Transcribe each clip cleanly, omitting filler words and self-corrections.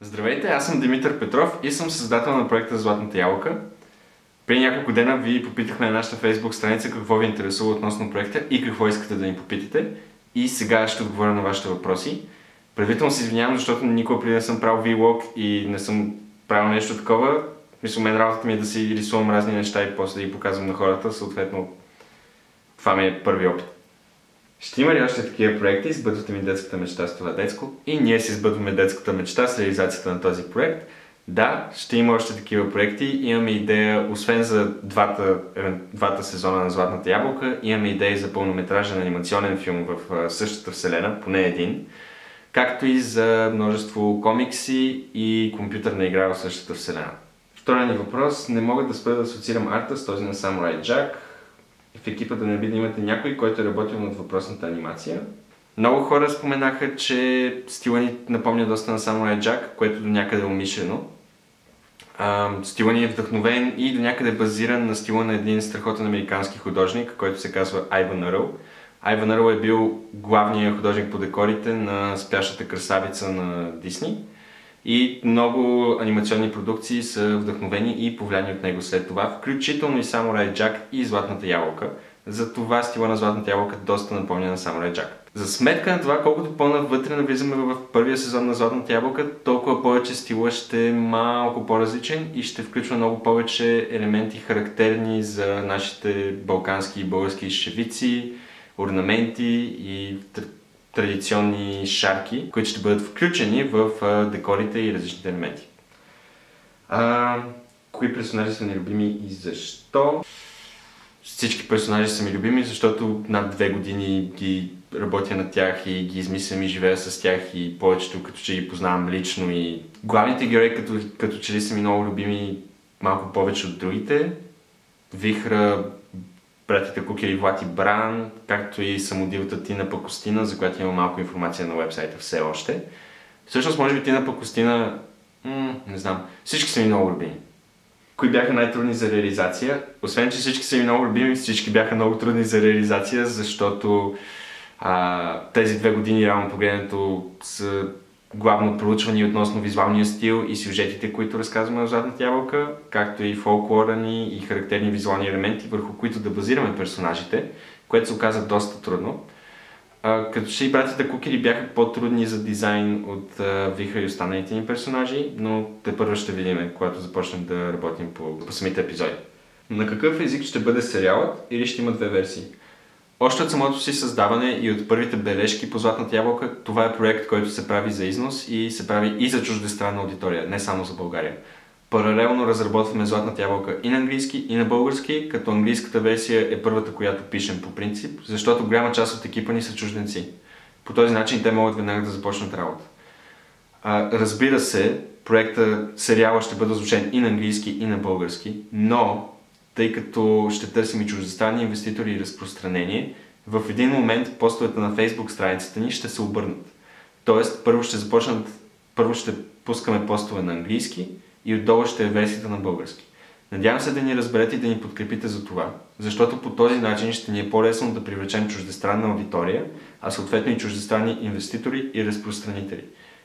Здравейте, аз съм Димитър Петров и съм създател на проекта Златната ябълка. Преди няколко дена ви попитахме на нашата Facebook страница какво ви интересува относно проекта и какво искате да ни попитате. И сега ще отговоря на вашите въпроси. Предварително се извинявам, защото никога преди не съм правил Vlog и не съм правил нещо такова. Мисля, мен работата ми е да си рисувам разни неща и после да ги показвам на хората. Съответно, това ми е първи опит. Ще има ли още такива проекти? Сбъдвате ми детската мечта с това детско и ние си сбъдваме детската мечта с реализацията на този проект. Да, ще има още такива проекти. Имаме идея, освен за двата сезона на Златната ябълка, имаме идеи за пълнометражен анимационен филм в същата вселена, поне един, както и за множество комикси и компютърна игра в същата вселена. Вторият ни въпрос: не мога да спра да асоциирам арта с този на Samurai Jack. В екипа да не би да имате някой, който е работил над въпросната анимация. Много хора споменаха, че стила ни напомня доста на Samurai Jack, което до някъде е умишлено. Стила ни е вдъхновен и до някъде базиран на стила на един страхотен американски художник, който се казва Айван Ръл. Айван Ръл е бил главният художник по декорите на Спящата красавица на Дисни. И много анимационни продукции са вдъхновени и повлияни от него след това, включително и Samurai Jack и Златната ябълка. Затова стила на Златната ябълка доста напомня на Samurai Jack. За сметка на това, колкото по-навътре навлизаме в първия сезон на Златната ябълка, толкова повече стила ще е малко по-различен и ще включва много повече елементи, характерни за нашите балкански и български шевици, орнаменти и традиционни шарки, които ще бъдат включени в декорите и различните елементи. Кои персонажи са ми любими и защо? Всички персонажи са ми любими, защото над 2 години ги работя над тях и ги измислям и живея с тях и повечето като че ги познавам лично и главните герои като че ли са ми много любими малко повече от другите. Вихра, братите Кукер и Влад и Бран, както и самодилата Тина Пакостина, за която има малко информация на уебсайта все още. Всъщност, може би Тина Пакостина, не знам, всички са ми много любими. Кои бяха най-трудни за реализация? Освен, че всички са ми много любими, всички бяха много трудни за реализация, защото тези 2 години, реално погледнато, са главно проучвани относно визуалния стил и сюжетите, които разказваме в Златната ябълка, както и фолклора ни и характерни визуални елементи, върху които да базираме персонажите, което се оказа доста трудно. Като че и братята Кукери бяха по-трудни за дизайн от Вихра и останалите ни персонажи, но тепърва ще видим, когато започнем да работим по самите епизоди. На какъв език ще бъде сериалът или ще има 2 версии? Още от самото си създаване и от първите бележки по Златната ябълка, това е проект, който се прави за износ и се прави и за чуждестранна аудитория, не само за България. Паралелно разработваме Златната ябълка и на английски, и на български, като английската версия е първата, която пишем по принцип, защото голяма част от екипа ни са чужденци. По този начин те могат веднага да започнат работа. Разбира се, сериала ще бъде озвучен и на английски, и на български, но тъй като ще търсим и чуждестранни инвеститори и разпространение, в един момент постовете на Facebook страницата ни ще се обърнат. Тоест, първо ще пускаме постове на английски и отдолу ще е версията на български. Надявам се да ни разберете и да ни подкрепите за това, защото по този начин ще ни е по-лесно да привлечем чуждестранна аудитория, а съответно и чуждестранни инвеститори и разпространители.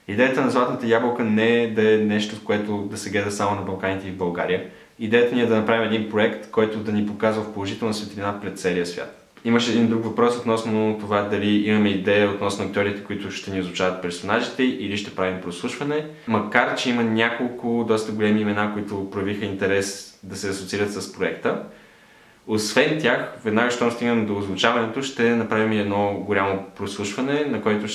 Идеята на Златната ябълка не е да е нещо, в което да се гледа само на Балканите и в България. Идеята ни е да направим един проект, който да ни показва в положителна светлина пред целия свят. Имаше един друг въпрос относно това дали имаме идея относно актьорите, които ще ни озвучават персонажите или ще правим прослушване. Макар че има няколко доста големи имена, които проявиха интерес да се асоциират с проекта. Освен тях, веднага щом стигнем до озвучаването, ще направим едно голямо прослушване, на което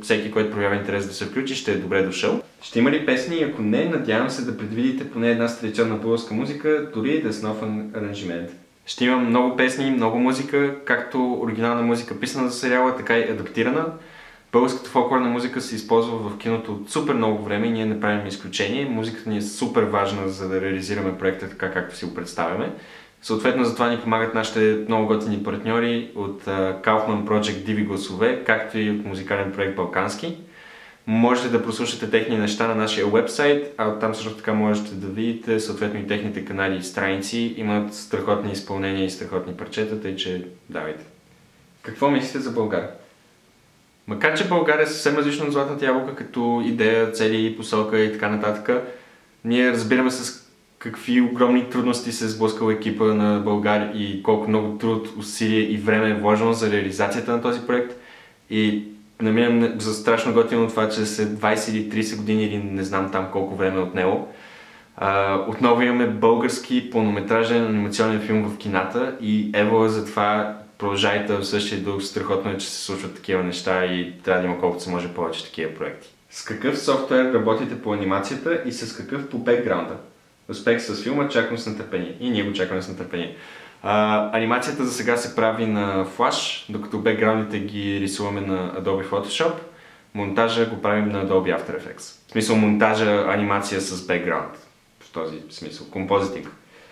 всеки, който проявява интерес да се включи, ще е добре дошъл. Ще има ли песни? Ако не, надявам се да предвидите поне една с традиционна българска музика, дори да е с нов аранжимент. Ще има много песни, много музика, както оригинална музика писана за сериала, така и адаптирана. Българската фолклорна музика се използва в киното от супер много време и ние не правим изключение. Музиката ни е супер важна, за да реализираме проекта така, както си го представяме. Съответно, за това ни помагат нашите много готини партньори от Kaufman Project Диви гласове, както и от музикален проект Балкански. Можете да прослушате техни неща на нашия уебсайт, а оттам също така можете да видите съответно и техните канали и страници. Имат страхотни изпълнения и страхотни парчета, тъй че давайте. Какво мислите за България? Макар че България е съвсем различна от Златната ябълка като идея, цели, посока и така нататък, ние разбираме с какви огромни трудности се е сблъскал екипа на България и колко много труд, усилие и време е вложено за реализацията на този проект. И намирам за страшно готино това, че след 20 или 30 години или не знам там колко време от него, отново имаме български пълнометражен анимационен филм в кината и ево за това продължайте в същия дух. Страхотно е, че се случват такива неща и трябва да има колкото се може повече такива проекти. С какъв софтуер работите по анимацията и с какъв по бекграунда? Успех с филма, чакам с нетърпение. И ние го чакаме с нетърпение. Анимацията за сега се прави на Flash, докато бекграундите ги рисуваме на Adobe Photoshop. Монтажа го правим на Adobe After Effects. В смисъл монтажа, анимация с бекграунд. В този смисъл. Композитинг.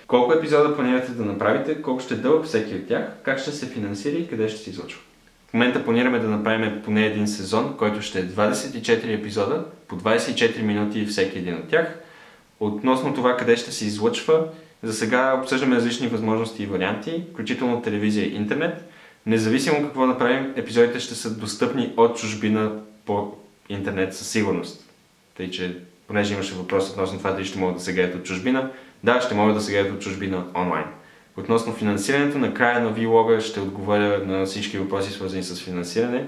Колко епизода планирате да направите, колко ще е дълъг всеки от тях, как ще се финансира и къде ще се излъчва? В момента планираме да направим поне един сезон, който ще е 24 епизода, по 24 минути всеки един от тях. Относно това къде ще се излъчва, за сега обсъждаме различни възможности и варианти, включително телевизия и интернет. Независимо какво направим, епизодите ще са достъпни от чужбина по интернет със сигурност. Тъй, че понеже имаше въпрос относно това дали ще могат да се гледат от чужбина, да, ще могат да се гледат от чужбина онлайн. Относно финансирането, на края на влога ще отговоря на всички въпроси, свързани с финансиране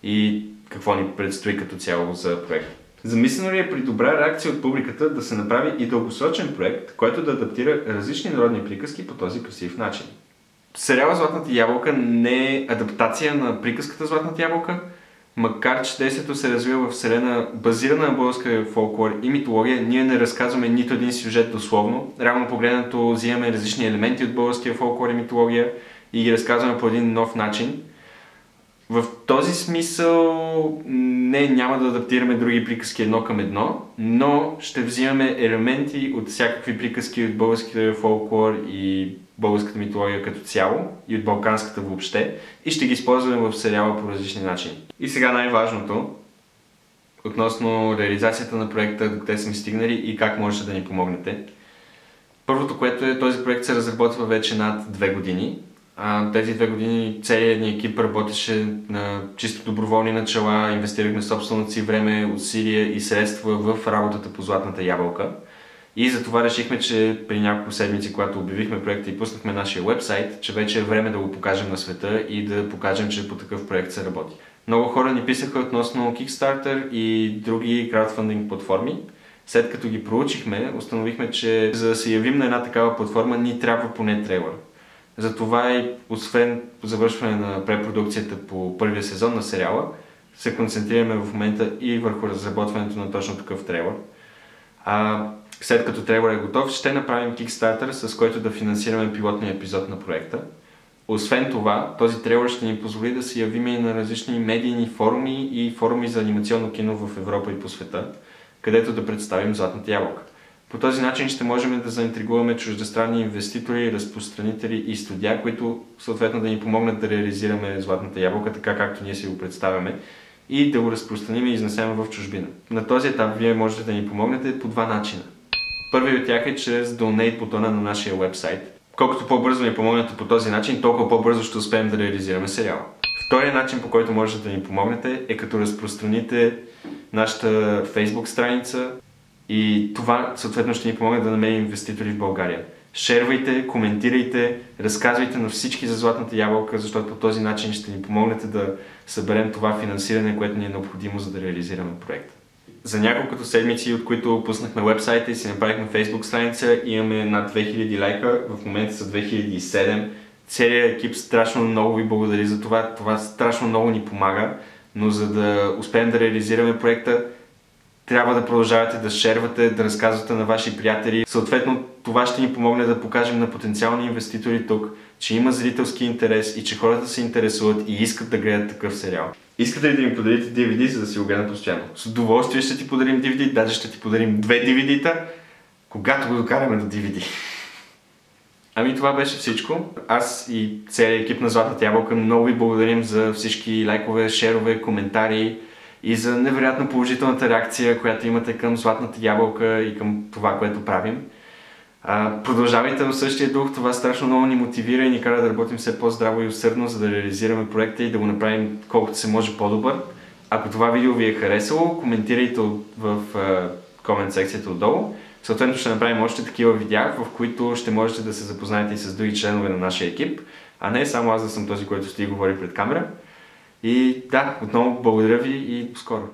и какво ни предстои като цяло за проект. Замислено ли е при добра реакция от публиката да се направи и дългосрочен проект, който да адаптира различни народни приказки по този красив начин? Сериала Златната ябълка не е адаптация на приказката Златната ябълка, макар че действието се развива в вселена базирана на българска фолклор и митология, ние не разказваме нито един сюжет дословно. Реално погледнато взимаме различни елементи от българския фолклор и митология и ги разказваме по един нов начин. В този смисъл няма да адаптираме други приказки едно към едно, но ще взимаме елементи от всякакви приказки от българския фолклор и българската митология като цяло и от балканската въобще и ще ги използваме в сериала по различни начини. И сега най-важното, относно реализацията на проекта, докъде сме стигнали и как можете да ни помогнете. Първото, което е, този проект се разработва вече над 2 години. Тези 2 години целият ни екип работеше на чисто доброволни начала, инвестирахме собственото си време, усилия и средства в работата по Златната ябълка. И затова решихме, че при няколко седмици, когато обявихме проекта и пуснахме нашия вебсайт, че вече е време да го покажем на света и да покажем, че по такъв проект се работи. Много хора ни писаха относно Kickstarter и други краудфандинг платформи. След като ги проучихме, установихме, че за да се явим на една такава платформа ни трябва поне трейлър. Затова и освен завършване на препродукцията по първия сезон на сериала, се концентрираме в момента и върху разработването на точно такъв трейлър. След като трейлър е готов, ще направим Kickstarter, с който да финансираме пилотния епизод на проекта. Освен това, този трейлър ще ни позволи да се явим и на различни медийни форуми и форуми за анимационно кино в Европа и по света, където да представим Златната ябълка. По този начин ще можем да заинтригуваме чуждестранни инвеститори, разпространители и студия, които съответно да ни помогнат да реализираме Златната ябълка така както ние си го представяме и да го разпространим и изнесем в чужбина. На този етап вие можете да ни помогнете по 2 начина. Първият от тях е чрез Donate бутона на нашия вебсайт. Колкото по-бързо ни помогнете по този начин, толкова по-бързо ще успеем да реализираме сериала. Вторият начин, по който можете да ни помогнете, е като разпространите нашата Facebook страница и това съответно ще ни помогне да намерим инвеститори в България. Шервайте, коментирайте, разказвайте на всички за Златната ябълка, защото по този начин ще ни помогнете да съберем това финансиране, което ни е необходимо, за да реализираме проекта. За няколкото седмици, от които пуснахме вебсайта и си направихме Facebook страница, имаме над 2000 лайка, в момента са 2007. Целият екип страшно много ви благодари за това, това страшно много ни помага, но за да успеем да реализираме проекта, трябва да продължавате да шервате, да разказвате на ваши приятели. Съответно, това ще ни помогне да покажем на потенциални инвеститори тук, че има зрителски интерес и че хората се интересуват и искат да гледат такъв сериал. Искате ли да ми подарите DVD, за да си го гледам постоянно? С удоволствие ще ти подарим DVD, даже ще ти подарим 2 DVD-та, когато го докараме до DVD. Ами това беше всичко. Аз и целият екип на Златната ябълка много ви благодарим за всички лайкове, шерове, коментари и за невероятно положителната реакция, която имате към Златната ябълка и към това, което правим. Продължавайте в същия дух, това страшно много ни мотивира и ни кара да работим все по-здраво и усърдно, за да реализираме проекта и да го направим колкото се може по-добър. Ако това видео ви е харесало, коментирайте в комент секцията отдолу. Съответно ще направим още такива видеа, в които ще можете да се запознаете и с други членове на нашия екип, а не само аз да съм този, който стои и говори пред камера. И да, отново благодаря ви и до скоро!